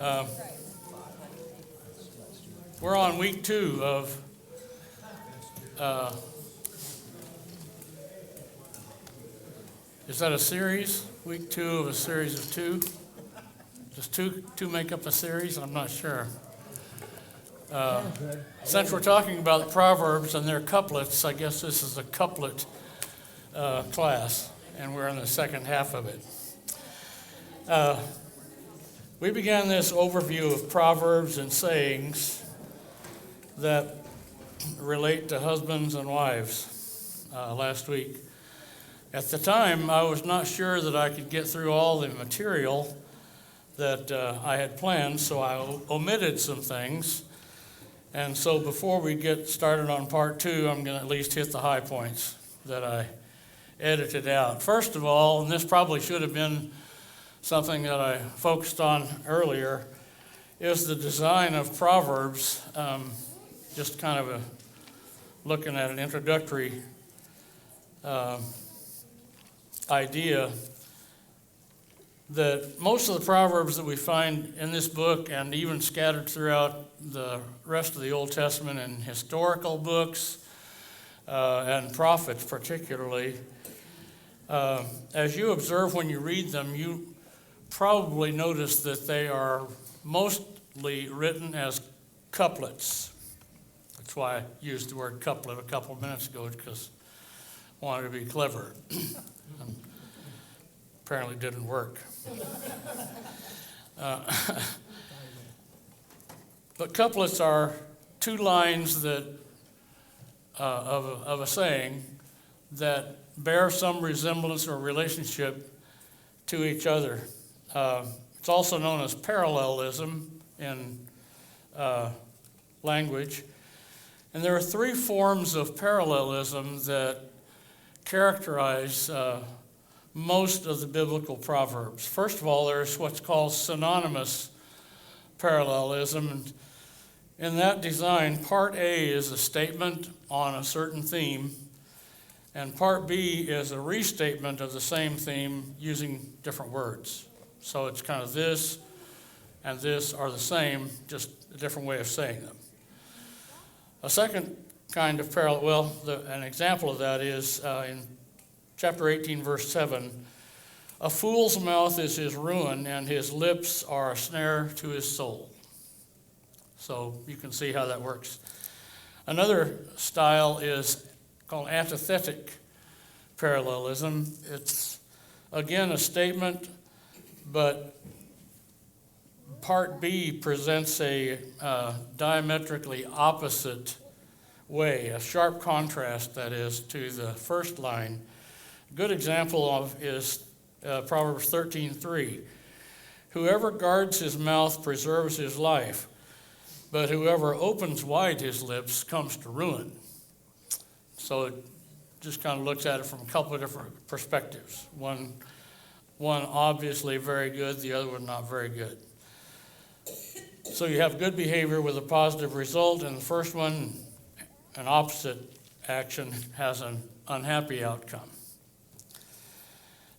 Uh, we're on week 2 of is that a series? Week 2 of a series of 2? Does two make up a series? I'm not sure. Since we're talking about Proverbs and their couplets, I guess this is a couplet class, and we're in the second half of it. We began this overview of Proverbs and sayings that relate to husbands and wives last week. At the time, I was not sure that I could get through all the material that I had planned, so I omitted some things. And so before we get started on part 2, I'm going to at least hit the high points that I edited out. First of all, and this probably should have been something that I focused on earlier, is the design of Proverbs. Just kind of looking at an introductory idea that most of the Proverbs that we find in this book and even scattered throughout the rest of the Old Testament and historical books and prophets particularly, as you observe when you read them, you probably notice that they are mostly written as couplets. That's why I used the word couplet a couple of minutes ago, because I wanted to be clever. Apparently didn't work. But couplets are 2 lines that of a saying that bear some resemblance or relationship to each other. It's also known as parallelism in language. And there are 3 forms of parallelism that characterize most of the biblical Proverbs. First of all, there's what's called synonymous parallelism. In that design, part A is a statement on a certain theme, and part B is a restatement of the same theme using different words. So it's kind of this and this are the same, just a different way of saying them. A second kind of parallel, an example of that is in chapter 18, verse 7, a fool's mouth is his ruin, and his lips are a snare to his soul. So you can see how that works. Another style is called antithetic parallelism. It's, again, a statement, but part B presents a diametrically opposite way, a sharp contrast, that is, to the first line. A good example of is Proverbs 13:3. Whoever guards his mouth preserves his life, but whoever opens wide his lips comes to ruin. So it just kind of looks at it from a couple of different perspectives. One obviously very good, the other one not very good. So you have good behavior with a positive result, and the first one, an opposite action, has an unhappy outcome.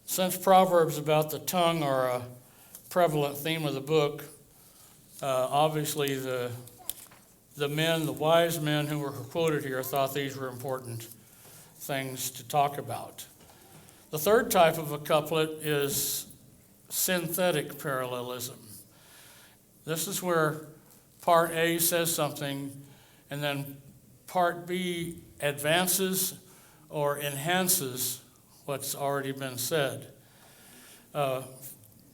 Since Proverbs about the tongue are a prevalent theme of the book, obviously the wise men who were quoted here, thought these were important things to talk about. The third type of a couplet is synthetic parallelism. This is where part A says something, and then part B advances or enhances what's already been said.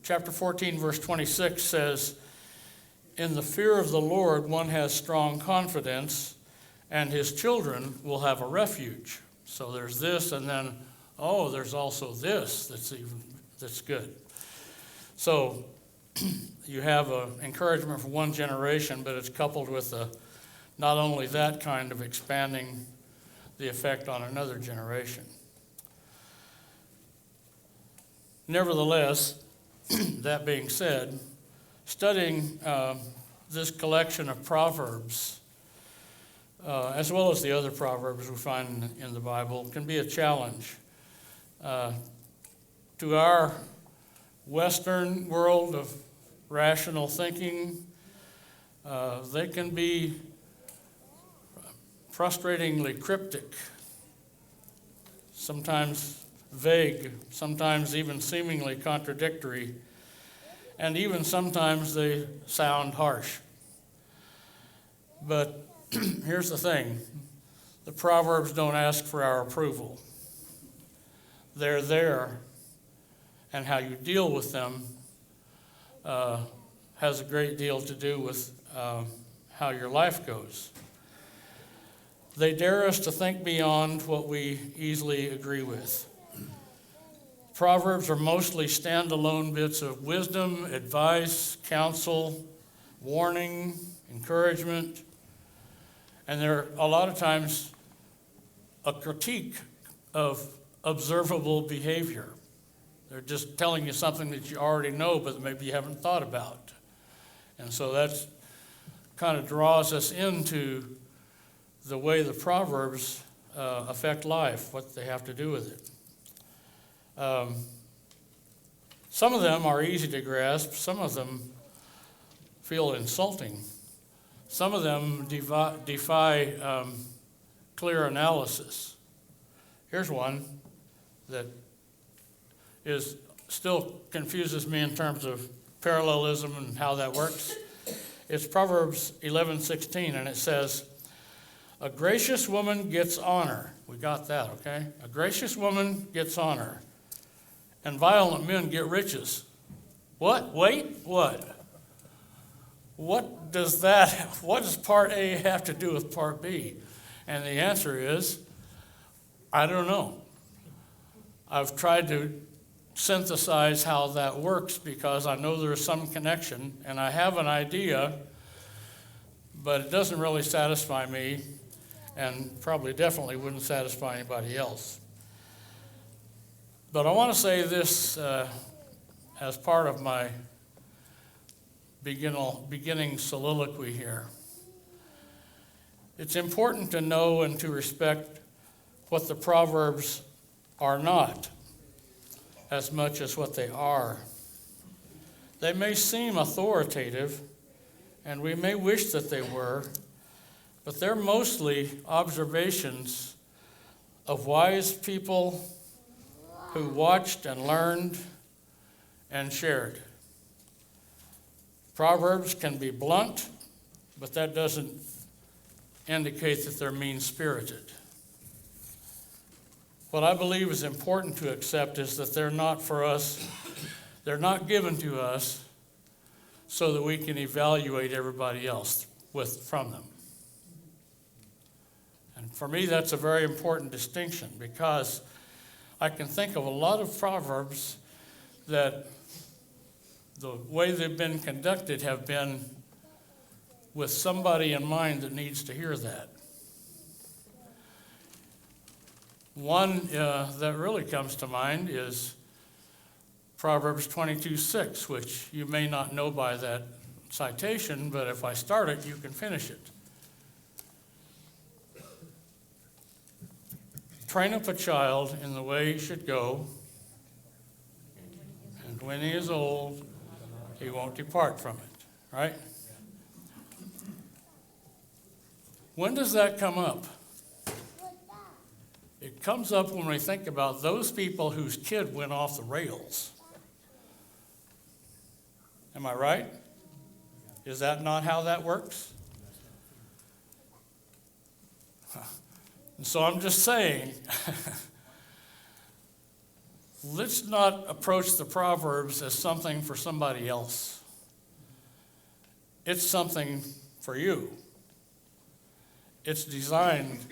Chapter 14, verse 26 says, in the fear of the Lord one has strong confidence, and his children will have a refuge. So there's this, and then, there's also this that's good. So you have an encouragement for one generation, but it's coupled with not only that kind of expanding the effect on another generation. Nevertheless, that being said, studying this collection of Proverbs, as well as the other Proverbs we find in the Bible, can be a challenge. To our Western world of rational thinking. They can be frustratingly cryptic, sometimes vague, sometimes even seemingly contradictory, and even sometimes they sound harsh. But here's the thing, the Proverbs don't ask for our approval. They're there, and how you deal with them has a great deal to do with how your life goes. They dare us to think beyond what we easily agree with. Proverbs are mostly standalone bits of wisdom, advice, counsel, warning, encouragement, and they're a lot of times a critique of observable behavior. They're just telling you something that you already know, but maybe you haven't thought about. And so that kind of draws us into the way the Proverbs affect life, what they have to do with it. Some of them are easy to grasp. Some of them feel insulting. Some of them defy clear analysis. Here's one that still confuses me in terms of parallelism and how that works. It's Proverbs 11:16, and it says, "A gracious woman gets honor." We got that, okay? A gracious woman gets honor, and violent men get riches. What? Wait, what? What does part A have to do with part B? And the answer is, I don't know. I've tried to synthesize how that works because I know there's some connection, and I have an idea, but it doesn't really satisfy me, and probably definitely wouldn't satisfy anybody else. But I want to say this as part of my beginning soliloquy here. It's important to know and to respect what the Proverbs are not as much as what they are. They may seem authoritative, and we may wish that they were, but they're mostly observations of wise people who watched and learned and shared. Proverbs can be blunt, but that doesn't indicate that they're mean-spirited. What I believe is important to accept is that they're not for us, they're not given to us so that we can evaluate everybody else from them. And for me, that's a very important distinction, because I can think of a lot of Proverbs that the way they've been conducted have been with somebody in mind that needs to hear that. One that really comes to mind is Proverbs 22:6, which you may not know by that citation, but if I start it, you can finish it. Train up a child in the way he should go, and when he is old, he won't depart from it, right? When does that come up? It comes up when we think about those people whose kid went off the rails. Am I right? Is that not how that works? And so I'm just saying, let's not approach the Proverbs as something for somebody else. It's something for you. It's designed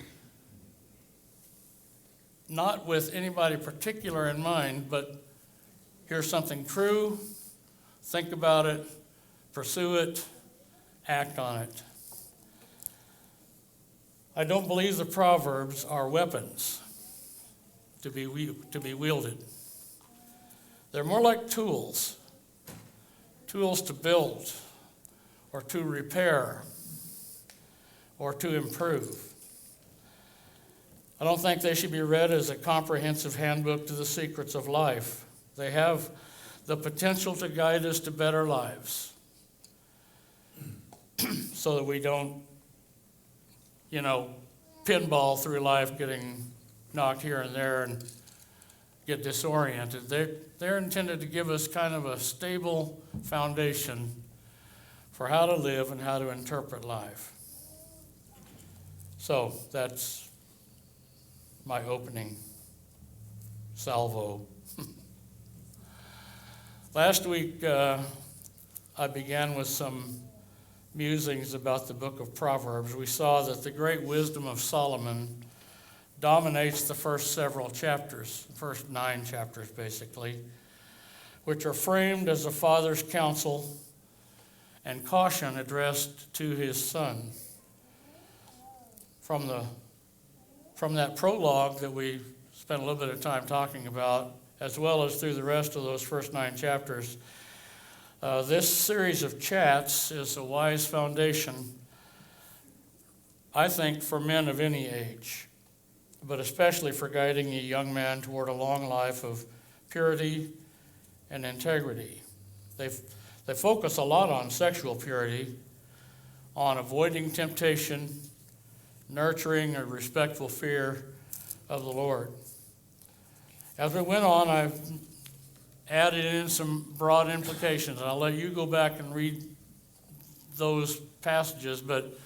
not with anybody particular in mind, but here's something true, think about it, pursue it, act on it. I don't believe the Proverbs are weapons to be wielded. They're more like tools to build or to repair or to improve. I don't think they should be read as a comprehensive handbook to the secrets of life. They have the potential to guide us to better lives so that we don't, pinball through life getting knocked here and there and get disoriented. They're intended to give us kind of a stable foundation for how to live and how to interpret life. So that's my opening salvo. Last week, I began with some musings about the book of Proverbs. We saw that the great wisdom of Solomon dominates the first several chapters, first 9 chapters basically, which are framed as a father's counsel and caution addressed to his son. From that prologue that we spent a little bit of time talking about, as well as through the rest of those first 9 chapters, this series of chats is a wise foundation, I think, for men of any age, but especially for guiding a young man toward a long life of purity and integrity. They focus a lot on sexual purity, on avoiding temptation, nurturing a respectful fear of the Lord. As we went on, I added in some broad implications, and I'll let you go back and read those passages, but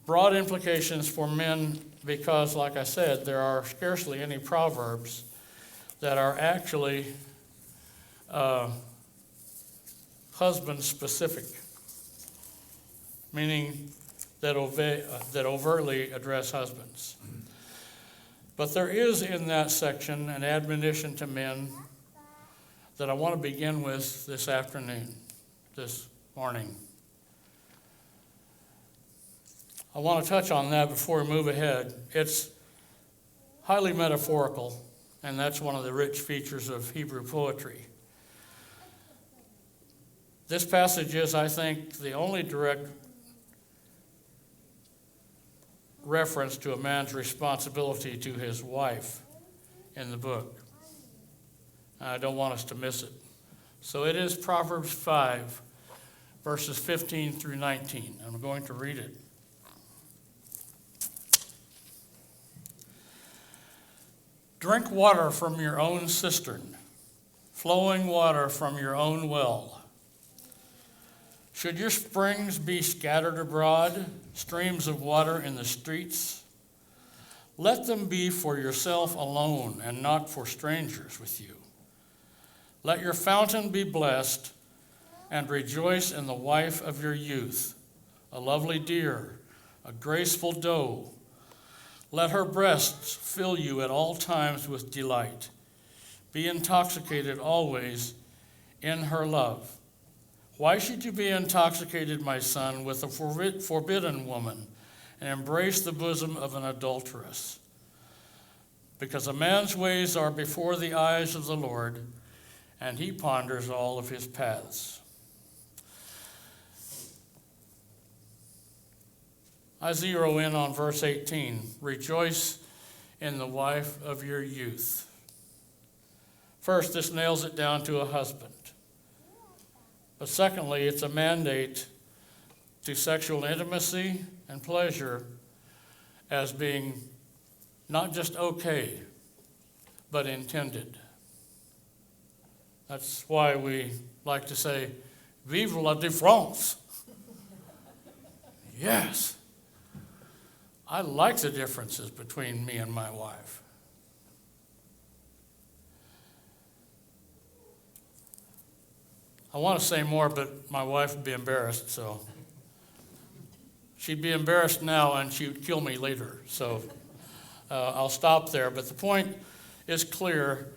broad implications for men because, like I said, there are scarcely any proverbs that are actually husband-specific, meaning that overtly address husbands. But there is in that section an admonition to men that I want to begin with this morning. I want to touch on that before we move ahead. It's highly metaphorical, and that's one of the rich features of Hebrew poetry. This passage is, I think, the only direct reference to a man's responsibility to his wife in the book. I don't want us to miss it. So it is Proverbs 5, verses 15 through 19. I'm going to read it. Drink water from your own cistern, flowing water from your own well. Should your springs be scattered abroad, streams of water in the streets? Let them be for yourself alone and not for strangers with you. Let your fountain be blessed, and rejoice in the wife of your youth, a lovely deer, a graceful doe. Let her breasts fill you at all times with delight. Be intoxicated always in her love. Why should you be intoxicated, my son, with a forbidden woman, and embrace the bosom of an adulteress? Because a man's ways are before the eyes of the Lord, and he ponders all of his paths. I zero in on verse 18. Rejoice in the wife of your youth. First, this nails it down to a husband. But secondly, it's a mandate to sexual intimacy and pleasure as being not just okay, but intended. That's why we like to say, vive la différence. Yes. I like the differences between me and my wife. I want to say more, but my wife would be embarrassed, so she'd be embarrassed now and she would kill me later. So I'll stop there. But the point is clear.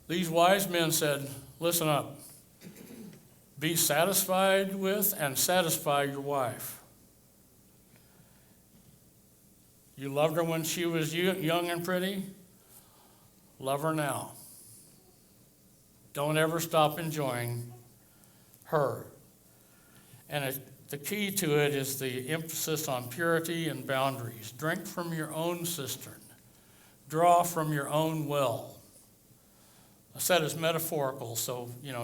These wise men said, listen up. Be satisfied with and satisfy your wife. You loved her when she was young and pretty? Love her now. Don't ever stop enjoying her. And the key to it is the emphasis on purity and boundaries. Drink from your own cistern. Draw from your own well. I said it's metaphorical, so, you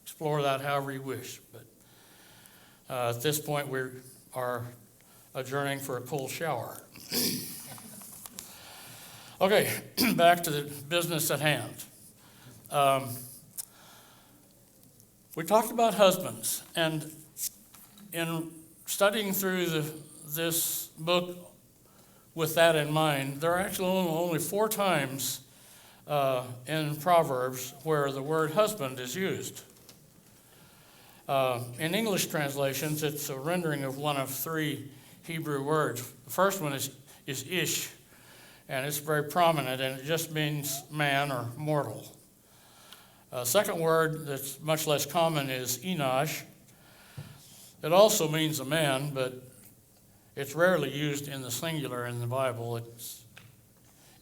explore that however you wish. But at this point, we are adjourning for a cold shower. Okay, back to the business at hand. We talked about husbands, and in studying through this book with that in mind, there are actually only 4 times in Proverbs where the word husband is used. In English translations, it's a rendering of one of 3 Hebrew words. The first one is ish, and it's very prominent, and it just means man or mortal. Second word that's much less common is enosh. It also means a man, but it's rarely used in the singular in the Bible.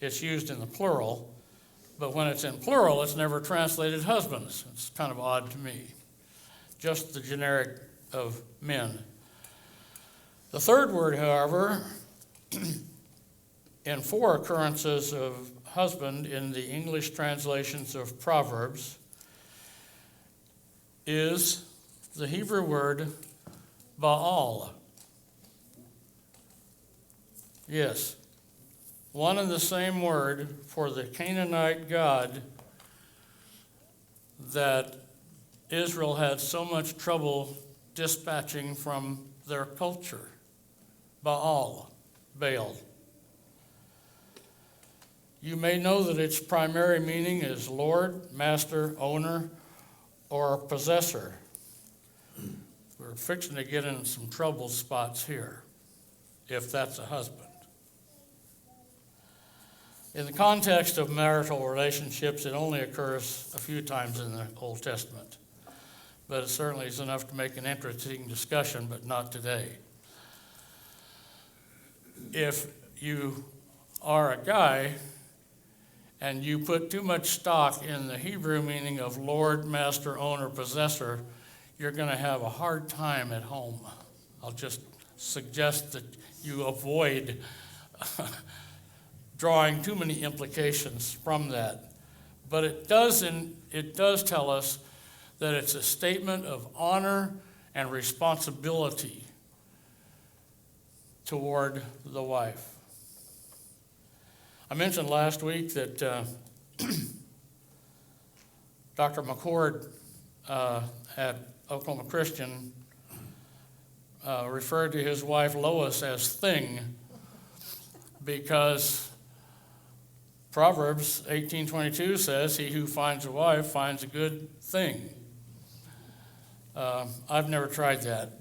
It's used in the plural, but when it's in plural, it's never translated husbands. It's kind of odd to me. Just the generic of men. The third word, however, in 4 occurrences of husband in the English translations of Proverbs, is the Hebrew word Baal. Yes, one and the same word for the Canaanite god that Israel had so much trouble dispatching from their culture. Baal. You may know that its primary meaning is Lord, Master, Owner, or Possessor. We're fixing to get in some trouble spots here, if that's a husband. In the context of marital relationships, it only occurs a few times in the Old Testament, but it certainly is enough to make an interesting discussion, but not today. If you are a guy and you put too much stock in the Hebrew meaning of Lord, Master, Owner, Possessor, you're going to have a hard time at home. I'll just suggest that you avoid drawing too many implications from that. But it does tell us that it's a statement of honor and responsibility toward the wife. I mentioned last week that Dr. McCord at Oklahoma Christian referred to his wife Lois as thing, because Proverbs 18:22 says, "He who finds a wife finds a good thing." I've never tried that.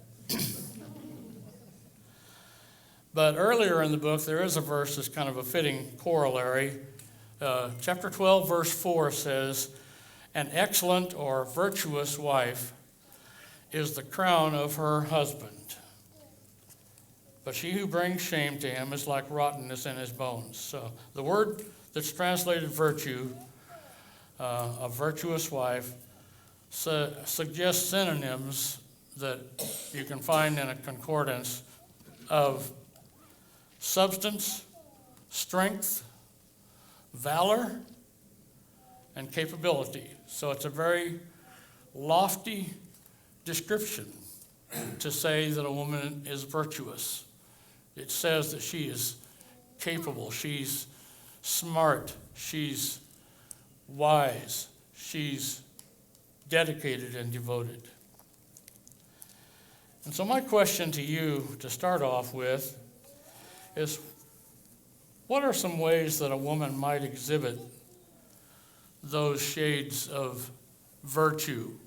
But earlier in the book, there is a verse that's kind of a fitting corollary. Chapter 12, verse 4 says, "An excellent or virtuous wife is the crown of her husband, but she who brings shame to him is like rottenness in his bones." So the word that's translated virtue, a virtuous wife, suggests synonyms that you can find in a concordance of substance, strength, valor, and capability. So it's a very lofty description to say that a woman is virtuous. It says that she is capable, she's smart, she's wise, she's dedicated and devoted. And so my question to you to start off with is, what are some ways that a woman might exhibit those shades of virtue?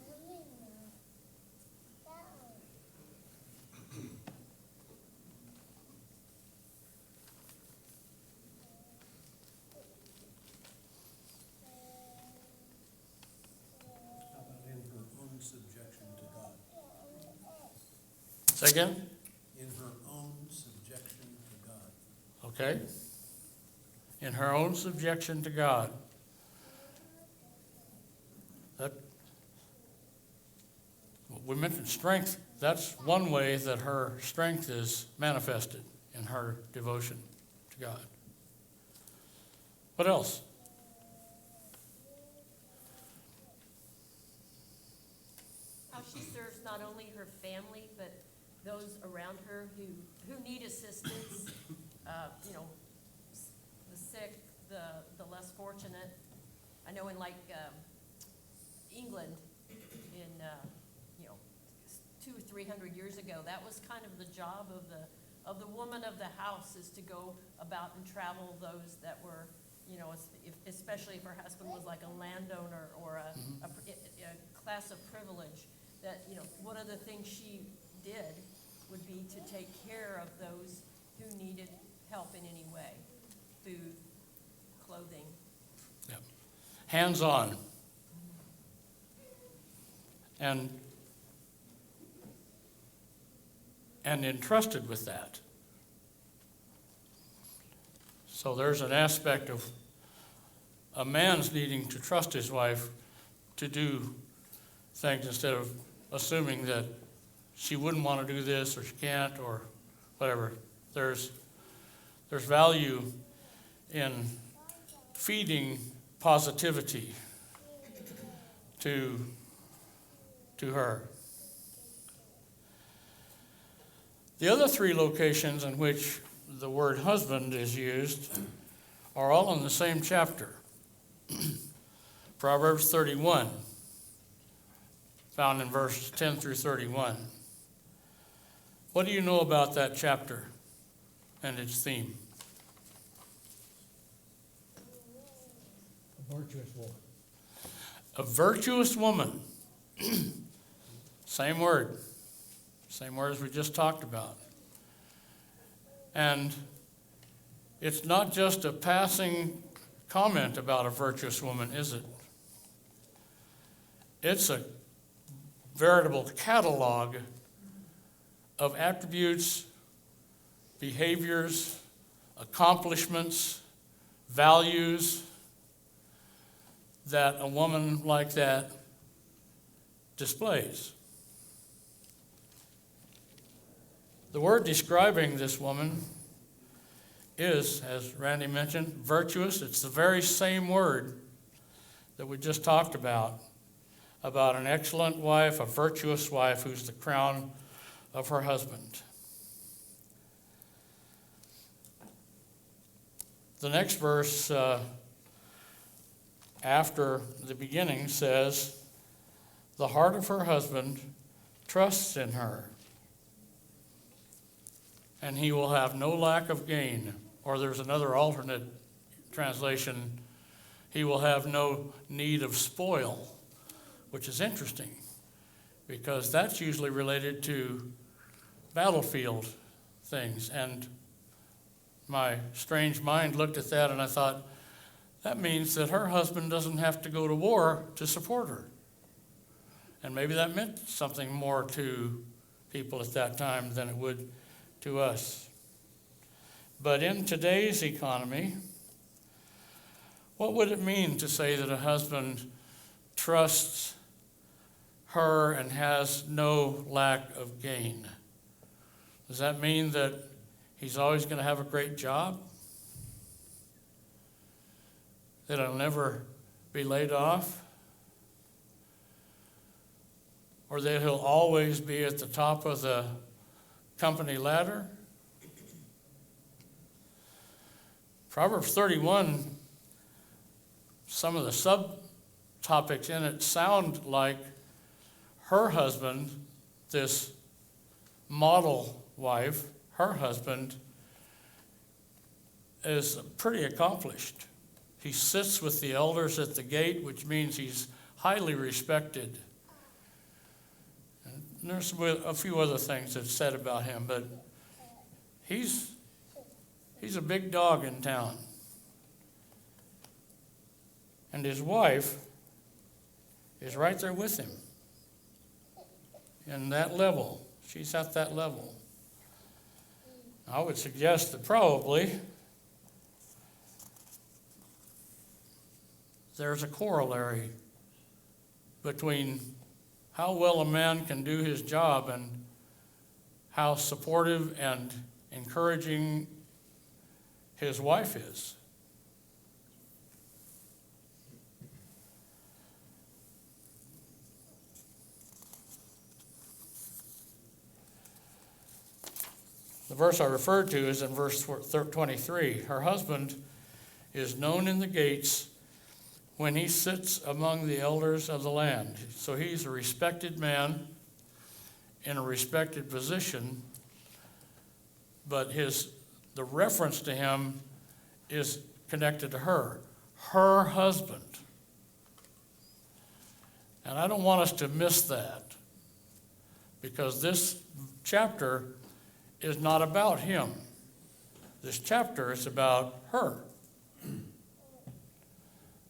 In her own subjection to God. Say again? In her own subjection to God. Okay. In her own subjection to God. We mentioned strength. That's one way that her strength is manifested, in her devotion to God. What else? not only her family, but those around her who need assistance, the sick, the less fortunate. I know in England, in 200 or 300 years ago, that was kind of the job of the woman of the house, is to go about and travel those that were, especially if her husband was like a landowner or a class of privilege, that, one of the things she did would be to take care of those who needed help in any way, food, clothing. Yep. Hands-on. And entrusted with that. So there's an aspect of a man's needing to trust his wife to do things instead of assuming that she wouldn't want to do this or she can't or whatever. There's value in feeding positivity to her. The other three locations in which the word husband is used are all in the same chapter. Proverbs 31, found in verses 10 through 31. What do you know about that chapter and its theme? A virtuous woman. A virtuous woman. Same word as we just talked about. And it's not just a passing comment about a virtuous woman, is it? It's a veritable catalog of attributes, behaviors, accomplishments, values that a woman like that displays. The word describing this woman is, as Randy mentioned, virtuous. It's the very same word that we just talked about an excellent wife, a virtuous wife who's the crown of her husband. The next verse after the beginning says, the heart of her husband trusts in her, and he will have no lack of gain. Or there's another alternate translation, he will have no need of spoil, which is interesting because that's usually related to battlefield things. And my strange mind looked at that and I thought, that means that her husband doesn't have to go to war to support her. And maybe that meant something more to people at that time than it would to us. But in today's economy, what would it mean to say that a husband trusts her and has no lack of gain? Does that mean that he's always going to have a great job? That he'll never be laid off? Or that he'll always be at the top of the company ladder? Proverbs 31, some of the subtopics in it sound like her husband, this model wife, her husband is pretty accomplished. He sits with the elders at the gate, which means he's highly respected. And there's a few other things that's said about him, but he's a big dog in town. And his wife is right there with him in that level. She's at that level. I would suggest that probably there's a corollary between how well a man can do his job and how supportive and encouraging his wife is. The verse I referred to is in verse 23. Her husband is known in the gates when he sits among the elders of the land. So he's a respected man in a respected position, but the reference to him is connected to her husband. And I don't want us to miss that, because this chapter is not about him. This chapter is about her.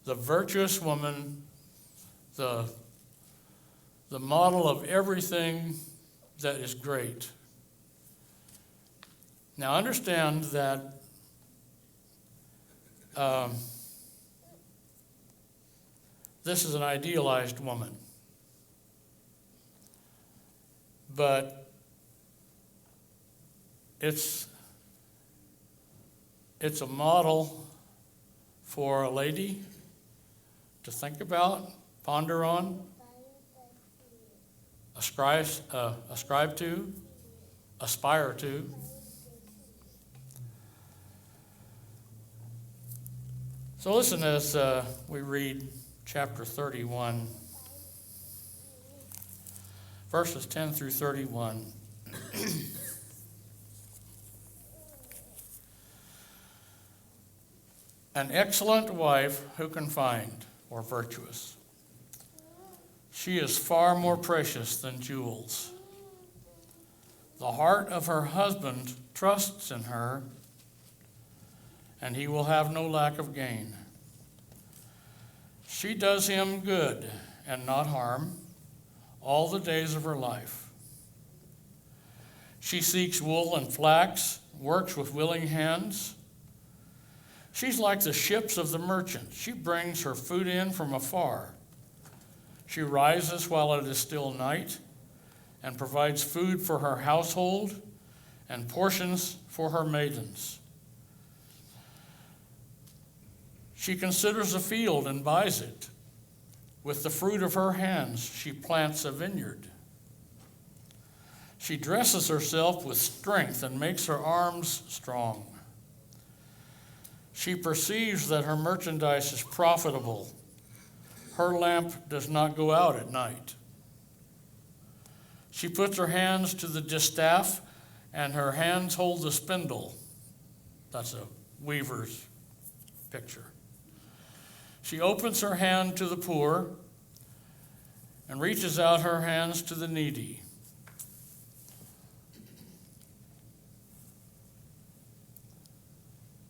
The virtuous woman, the model of everything that is great. Now understand that this is an idealized woman. But it's a model for a lady to think about, ponder on, ascribe to, aspire to. So listen as we read chapter 31, verses 10 through 31. An excellent wife who can find, or virtuous. She is far more precious than jewels. The heart of her husband trusts in her, and he will have no lack of gain. She does him good and not harm all the days of her life. She seeks wool and flax, works with willing hands. She's like the ships of the merchant. She brings her food in from afar. She rises while it is still night and provides food for her household and portions for her maidens. She considers a field and buys it. With the fruit of her hands, she plants a vineyard. She dresses herself with strength and makes her arms strong. She perceives that her merchandise is profitable. Her lamp does not go out at night. She puts her hands to the distaff, and her hands hold the spindle. That's a weaver's picture. She opens her hand to the poor and reaches out her hands to the needy.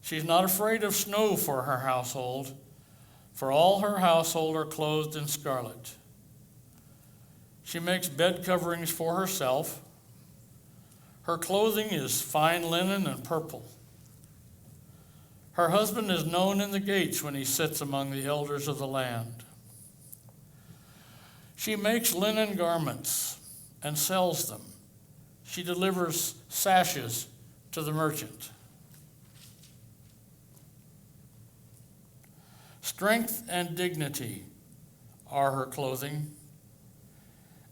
She's not afraid of snow for her household, for all her household are clothed in scarlet. She makes bed coverings for herself. Her clothing is fine linen and purple. Her husband is known in the gates when he sits among the elders of the land. She makes linen garments and sells them. She delivers sashes to the merchant. Strength and dignity are her clothing,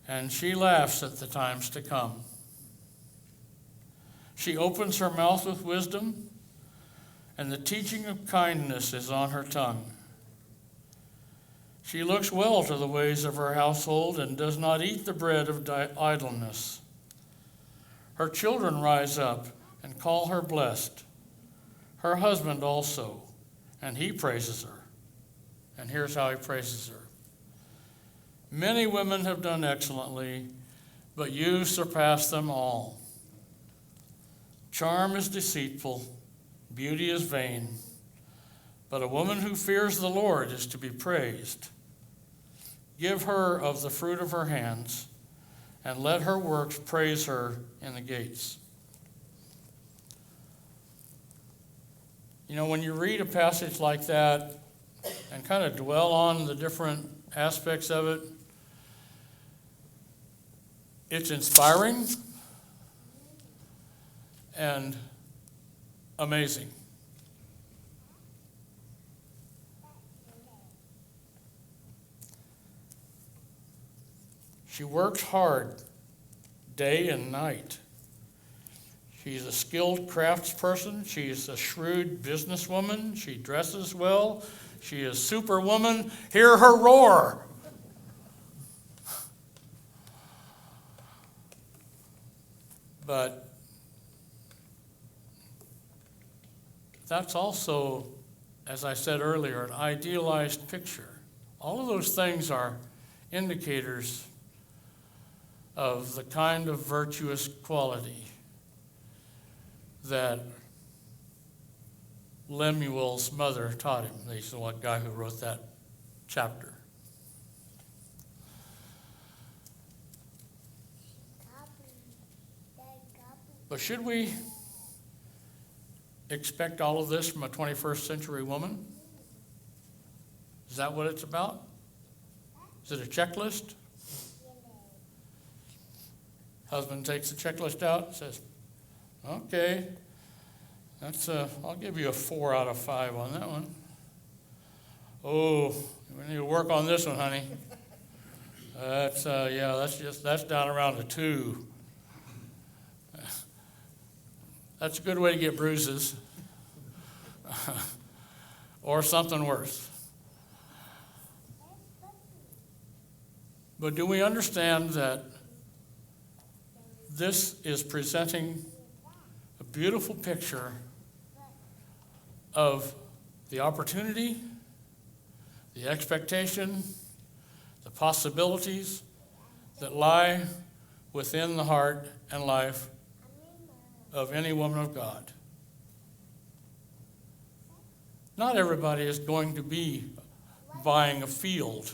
and she laughs at the times to come. She opens her mouth with wisdom, and the teaching of kindness is on her tongue. She looks well to the ways of her household and does not eat the bread of idleness. Her children rise up and call her blessed, her husband also, and he praises her. And here's how he praises her. Many women have done excellently, but you surpass them all. Charm is deceitful, beauty is vain, but a woman who fears the Lord is to be praised. Give her of the fruit of her hands, and let her works praise her in the gates. You know, when you read a passage like that and kind of dwell on the different aspects of it, it's inspiring and amazing. She works hard day and night. She's a skilled craftsperson. She's a shrewd businesswoman. She dresses well. She is superwoman. Hear her roar. But that's also, as I said earlier, an idealized picture. All of those things are indicators of the kind of virtuous quality that Lemuel's mother taught him. He's the one guy who wrote that chapter. But should we expect all of this from a 21st century woman? Is that what it's about? Is it a checklist? Husband takes the checklist out and says, okay, that's I'll give you a 4 out of 5 on that one. Oh, we need to work on this one, honey. That's down around a 2. That's a good way to get bruises. Or something worse. But do we understand that this is presenting a beautiful picture of the opportunity, the expectation, the possibilities that lie within the heart and life of any woman of God? Not everybody is going to be buying a field,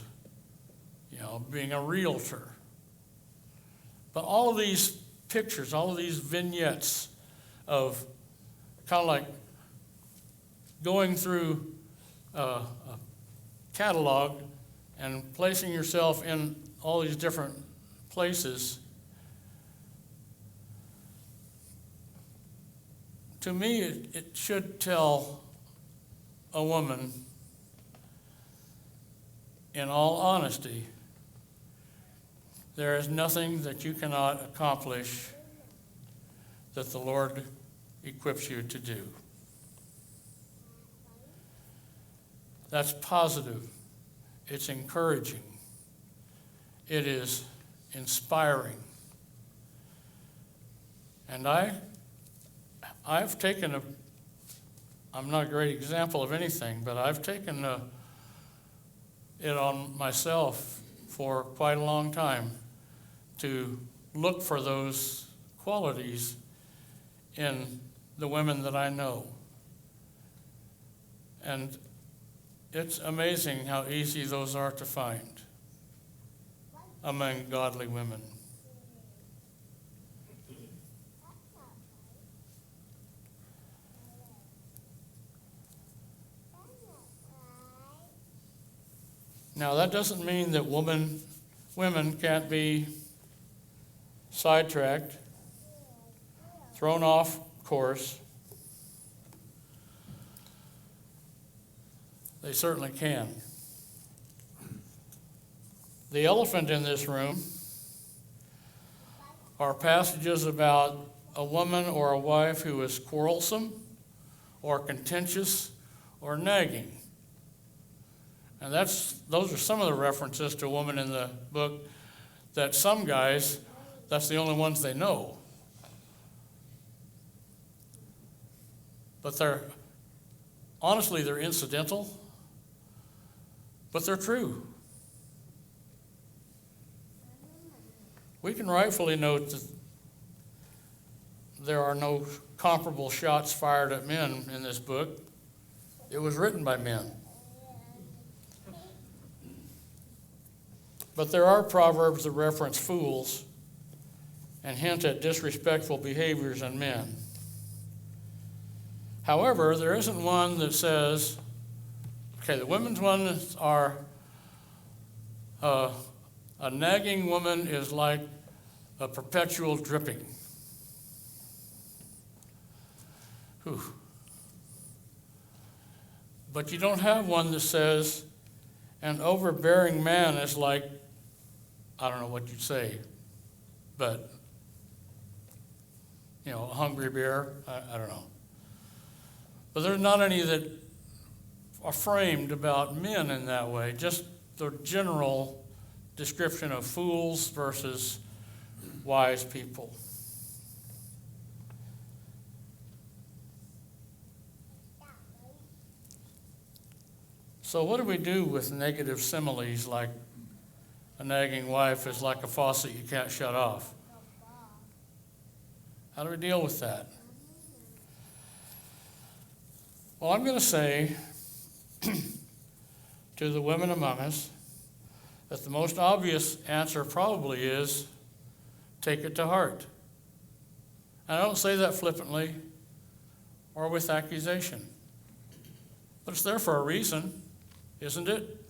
being a realtor. But all of these pictures, all of these vignettes of kind of like going through a catalog and placing yourself in all these different places, to me, it should tell a woman, in all honesty, there is nothing that you cannot accomplish that the Lord equips you to do. That's positive. It's encouraging. It is inspiring. And I've taken I'm not a great example of anything, but I've taken it on myself for quite a long time to look for those qualities in the women that I know. And it's amazing how easy those are to find among godly women. Now, that doesn't mean that women can't be sidetracked, thrown off course. They certainly can. The elephant in this room are passages about a woman or a wife who is quarrelsome or contentious or nagging. And those are some of the references to a woman in the book that some guys, that's the only ones they know. But they're incidental, but they're true. We can rightfully note that there are no comparable shots fired at men in this book. It was written by men. But there are proverbs that reference fools and hint at disrespectful behaviors in men. However, there isn't one that says, the women's ones are, a nagging woman is like a perpetual dripping. Whew. But you don't have one that says, an overbearing man is like, I don't know what you'd say, but a hungry bear. I don't know. But there's not any that are framed about men in that way, just the general description of fools versus wise people. So what do we do with negative similes like a nagging wife is like a faucet you can't shut off? How do we deal with that? Well, I'm going to say to the women among us that the most obvious answer probably is take it to heart. And I don't say that flippantly or with accusation. But it's there for a reason, isn't it?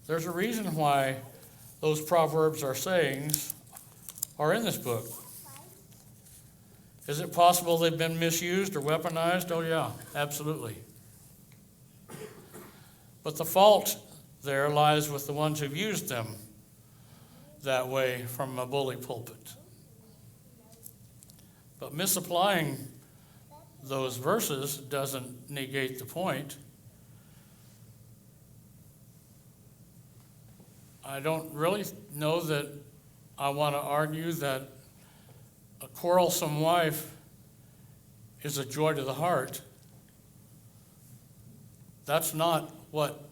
There's a reason why those proverbs or sayings are in this book. Is it possible they've been misused or weaponized? Oh, yeah, absolutely. But the fault there lies with the ones who've used them that way from a bully pulpit. But misapplying those verses doesn't negate the point. I don't really know that I want to argue that a quarrelsome wife is a joy to the heart. That's not what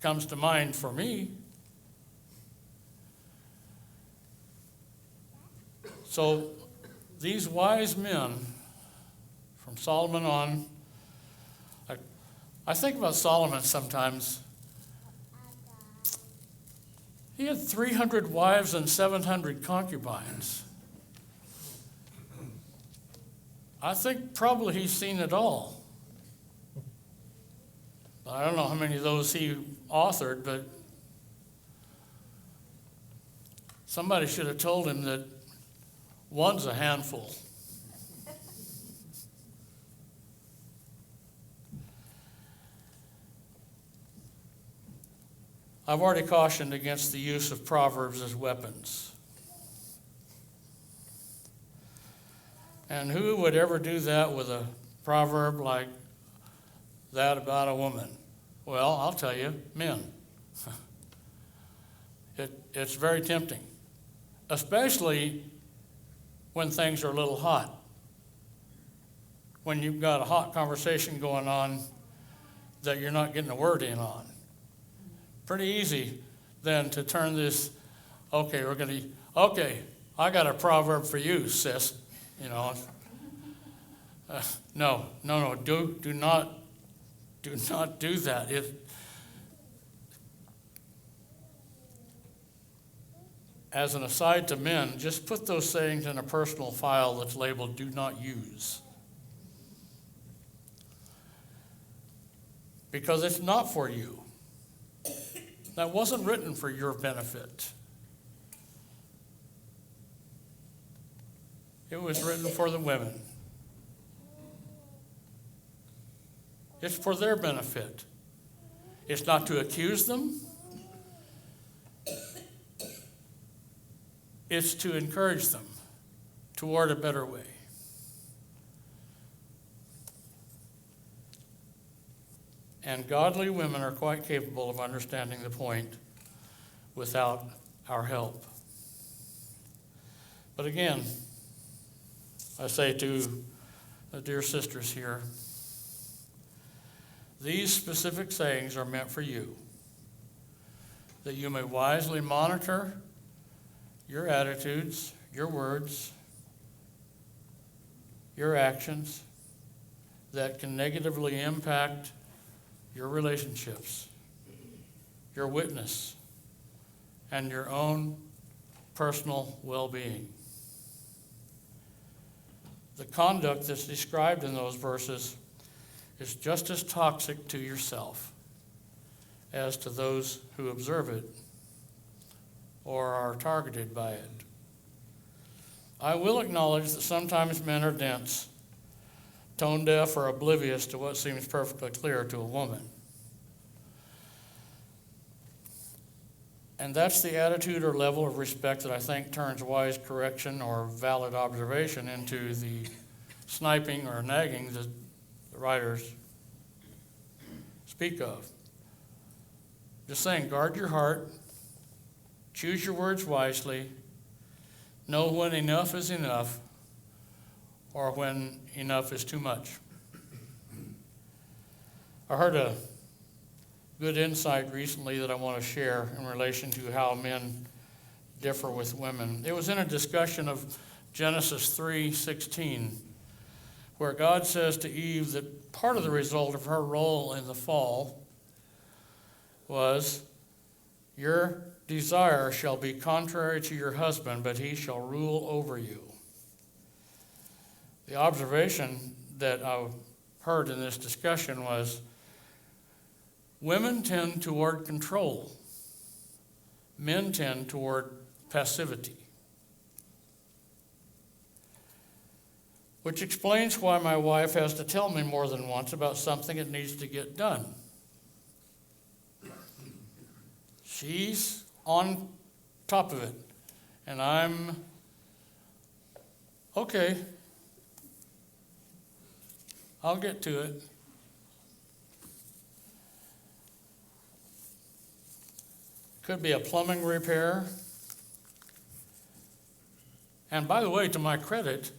comes to mind for me. So these wise men from Solomon on, I think about Solomon sometimes. He had 300 wives and 700 concubines. I think probably he's seen it all. I don't know how many of those he authored, but somebody should have told him that one's a handful. I've already cautioned against the use of proverbs as weapons. And who would ever do that with a proverb like that about a woman? Well, I'll tell you, men. It's very tempting, especially when things are a little hot. When you've got a hot conversation going on that you're not getting a word in on. Pretty easy then to turn this, okay, I got a proverb for you, sis. No, do not do that. As an aside to men, just put those sayings in a personal file that's labeled "Do Not Use." Because it's not for you. That wasn't written for your benefit. It was written for the women. It's for their benefit. It's not to accuse them. It's to encourage them toward a better way. And godly women are quite capable of understanding the point without our help. But again, I say to the dear sisters here, these specific sayings are meant for you, that you may wisely monitor your attitudes, your words, your actions that can negatively impact your relationships, your witness, and your own personal well-being. The conduct that's described in those verses is just as toxic to yourself as to those who observe it or are targeted by it. I will acknowledge that sometimes men are dense, tone deaf, or oblivious to what seems perfectly clear to a woman. And that's the attitude or level of respect that I think turns wise correction or valid observation into the sniping or nagging that the writers speak of. Just saying, guard your heart, choose your words wisely, know when enough is enough, or when enough is too much. I heard a good insight recently that I want to share in relation to how men differ with women. It was in a discussion of Genesis 3:16, where God says to Eve that part of the result of her role in the fall was, your desire shall be contrary to your husband, but he shall rule over you. The observation that I heard in this discussion was, women tend toward control. Men tend toward passivity. Which explains why my wife has to tell me more than once about something that needs to get done. She's on top of it, and I'm, okay, I'll get to it. Could be a plumbing repair. And by the way, to my credit,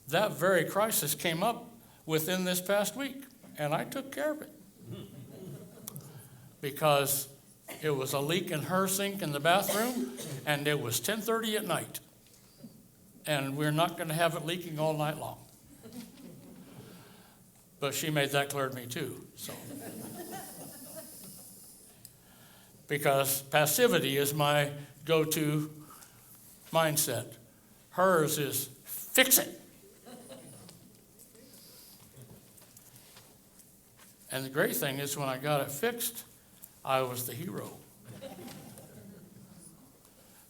that very crisis came up within this past week, and I took care of it. Because it was a leak in her sink in the bathroom, and it was 10:30 at night. And we're not going to have it leaking all night long. But she made that clear to me too. So, because passivity is my go-to mindset. Hers is fix it. And the great thing is, when I got it fixed, I was the hero.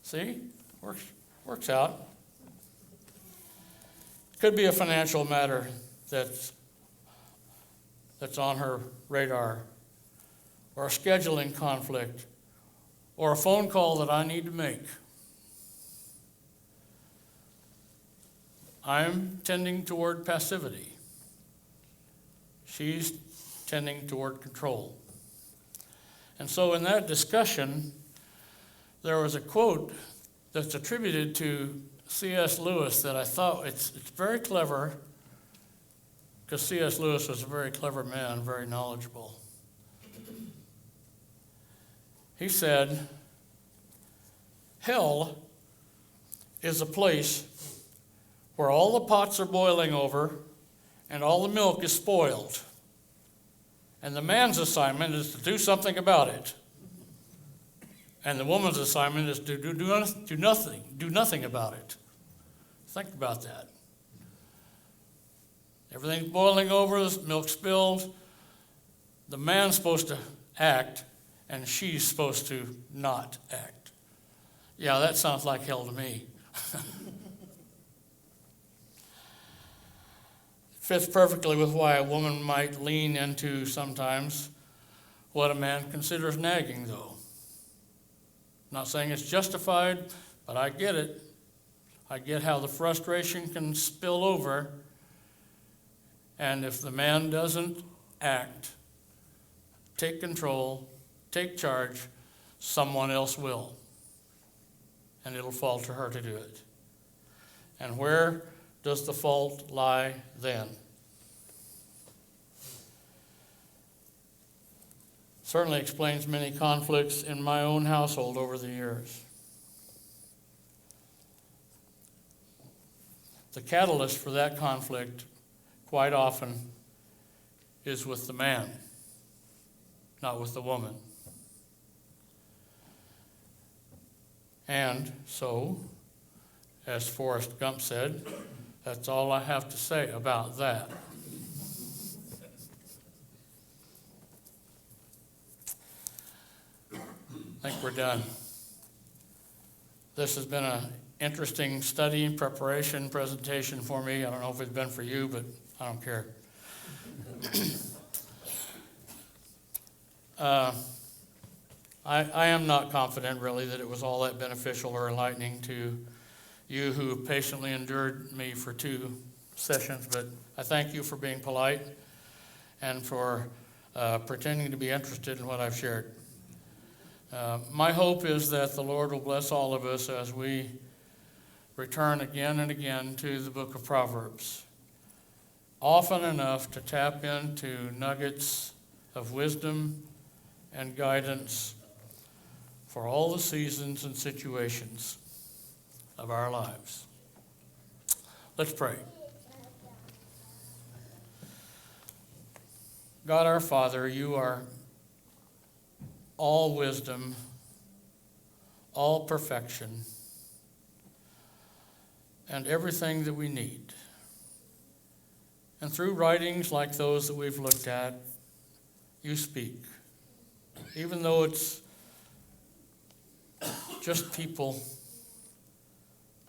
See? Works out. Could be a financial matter that's on her radar, or a scheduling conflict, or a phone call that I need to make. I'm tending toward passivity. She's tending toward control. And so in that discussion, there was a quote that's attributed to C.S. Lewis that I thought it's very clever, because C.S. Lewis was a very clever man, very knowledgeable. He said, hell is a place where all the pots are boiling over and all the milk is spoiled. And the man's assignment is to do something about it. And the woman's assignment is to do nothing about it. Think about that. Everything's boiling over, the milk spilled. The man's supposed to act, and she's supposed to not act. Yeah, that sounds like hell to me. Fits perfectly with why a woman might lean into sometimes what a man considers nagging, though. Not saying it's justified, but I get it. I get how the frustration can spill over, and if the man doesn't act, take control, take charge, someone else will. And it'll fall to her to do it. And where does the fault lie then? Certainly explains many conflicts in my own household over the years. The catalyst for that conflict quite often is with the man, not with the woman. And so, as Forrest Gump said, that's all I have to say about that. I think we're done. This has been an interesting study, preparation, presentation for me. I don't know if it's been for you, but I don't care. I am not confident really that it was all that beneficial or enlightening to you who patiently endured me for 2 sessions, but I thank you for being polite and for pretending to be interested in what I've shared. My hope is that the Lord will bless all of us as we return again and again to the book of Proverbs, often enough to tap into nuggets of wisdom and guidance for all the seasons and situations of our lives. Let's pray. God our Father, you are all wisdom, all perfection, and everything that we need. And through writings like those that we've looked at, you speak. Even though it's just people,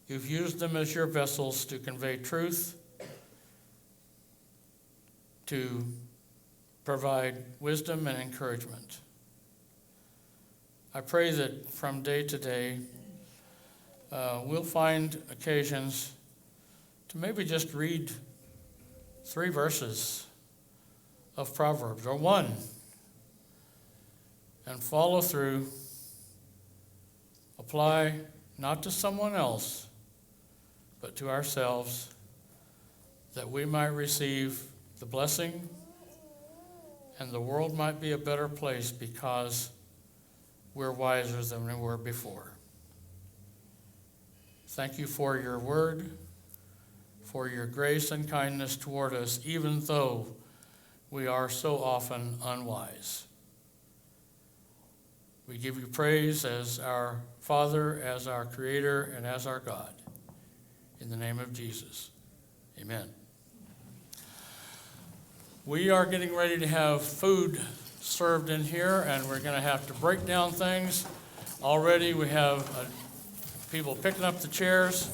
you've used them as your vessels to convey truth, to provide wisdom and encouragement. I pray that from day to day, we'll find occasions to maybe just read 3 verses of Proverbs, or 1, and follow through, apply not to someone else, but to ourselves, that we might receive the blessing and the world might be a better place because we're wiser than we were before. Thank you for your word, for your grace and kindness toward us, even though we are so often unwise. We give you praise as our Father, as our Creator, and as our God. In the name of Jesus, amen. We are getting ready to have food served in here, and we're going to have to break down things. Already we have people picking up the chairs.